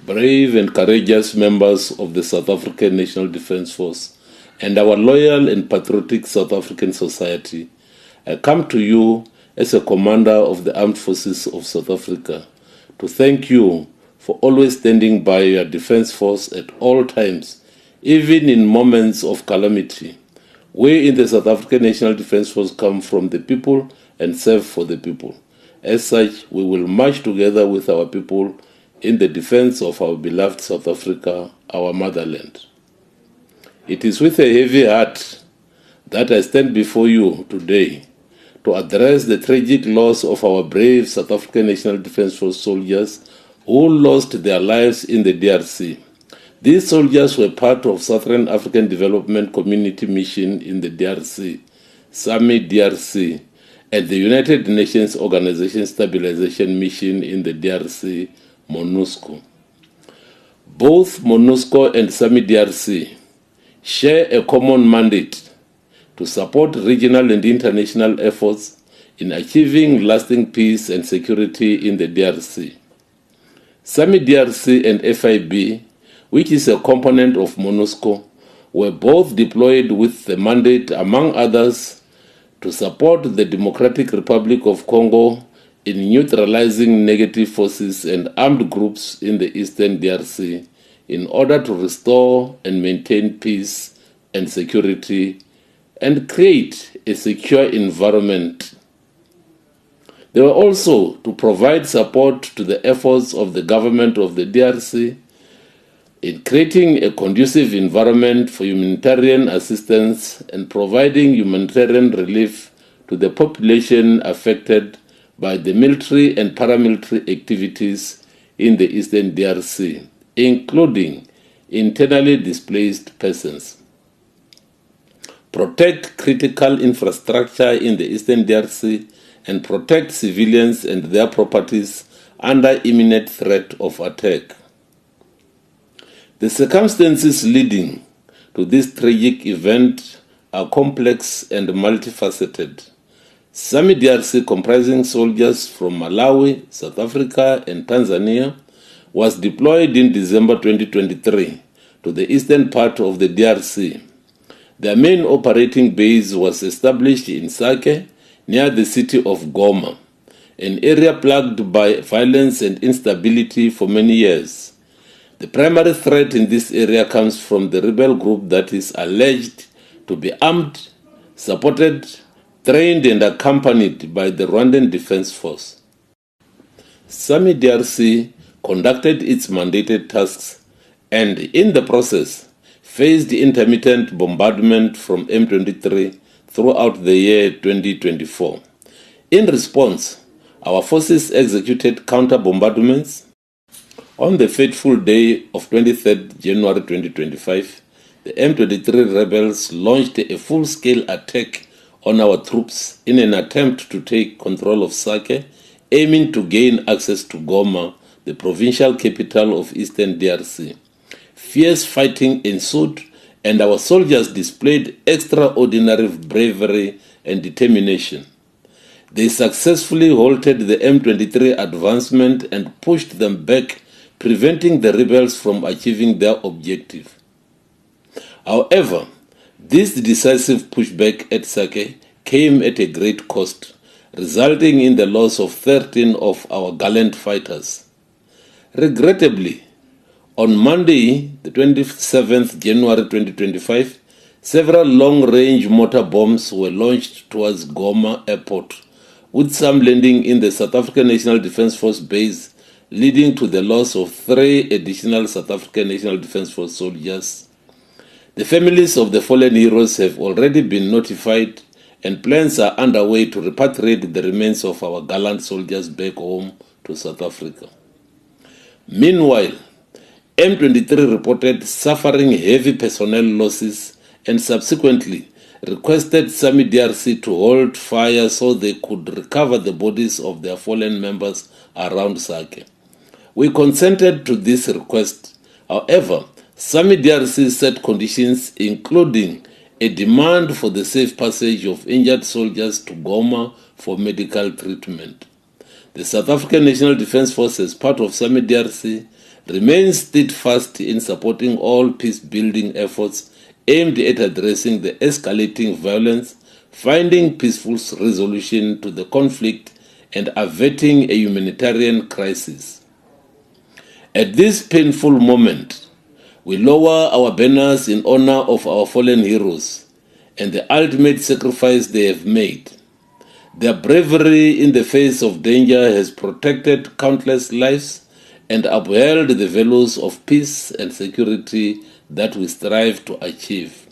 brave and courageous members of the South African National Defence Force, and our loyal and patriotic South African society, I come to you as a commander of the Armed Forces of South Africa to thank you for always standing by your defence force at all times, even in moments of calamity. We in the South African National Defence Force come from the people and serve for the people. As such, we will march together with our people in the defence of our beloved South Africa, our motherland. It is with a heavy heart that I stand before you today to address the tragic loss of our brave South African National Defence Force soldiers who lost their lives in the DRC. These soldiers were part of Southern African Development Community Mission in the DRC, SAMI DRC, and the United Nations Organization Stabilization Mission in the DRC, MONUSCO. Both MONUSCO and SAMI DRC share a common mandate to support regional and international efforts in achieving lasting peace and security in the DRC. SAMI DRC and FIB, which is a component of MONUSCO, were both deployed with the mandate, among others, to support the Democratic Republic of Congo in neutralizing negative forces and armed groups in the eastern DRC in order to restore and maintain peace and security and create a secure environment. They were also to provide support to the efforts of the government of the DRC in creating a conducive environment for humanitarian assistance and providing humanitarian relief to the population affected by the military and paramilitary activities in the eastern DRC, including internally displaced persons. Protect critical infrastructure in the eastern DRC and protect civilians and their properties under imminent threat of attack. The circumstances leading to this tragic event are complex and multifaceted. SAMI DRC, comprising soldiers from Malawi, South Africa, and Tanzania, was deployed in December 2023 to the eastern part of the DRC. Their main operating base was established in Sake, near the city of Goma, an area plagued by violence and instability for many years. The primary threat in this area comes from the rebel group that is alleged to be armed, supported, trained and accompanied by the Rwandan Defense Force. SAMI DRC conducted its mandated tasks and, in the process, faced intermittent bombardment from M23 throughout the year 2024. In response, our forces executed counter-bombardments. On the fateful day of 23rd January 2025, the M23 rebels launched a full-scale attack on our troops in an attempt to take control of Sake, aiming to gain access to Goma, the provincial capital of eastern DRC. Fierce fighting ensued, and our soldiers displayed extraordinary bravery and determination. They successfully halted the M23 advancement and pushed them back, preventing the rebels from achieving their objective. However, this decisive pushback at Sake came at a great cost, resulting in the loss of 13 of our gallant fighters. Regrettably, on Monday, the 27th January 2025, several long-range mortar bombs were launched towards Goma Airport, with some landing in the South African National Defence Force base, leading to the loss of 3 additional South African National Defence Force soldiers. The families of the fallen heroes have already been notified, and plans are underway to repatriate the remains of our gallant soldiers back home to South Africa. Meanwhile, M23 reported suffering heavy personnel losses and subsequently requested SAMI DRC to hold fire so they could recover the bodies of their fallen members around Sake. We consented to this request. However, SAMI DRC set conditions including a demand for the safe passage of injured soldiers to Goma for medical treatment. The South African National Defence Force, as part of SAMI DRC, remain steadfast in supporting all peace-building efforts aimed at addressing the escalating violence, finding peaceful resolution to the conflict, and averting a humanitarian crisis. At this painful moment, we lower our banners in honor of our fallen heroes and the ultimate sacrifice they have made. Their bravery in the face of danger has protected countless lives and upheld the values of peace and security that we strive to achieve.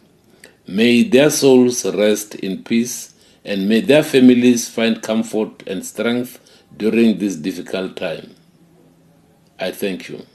May their souls rest in peace, and may their families find comfort and strength during this difficult time. I thank you.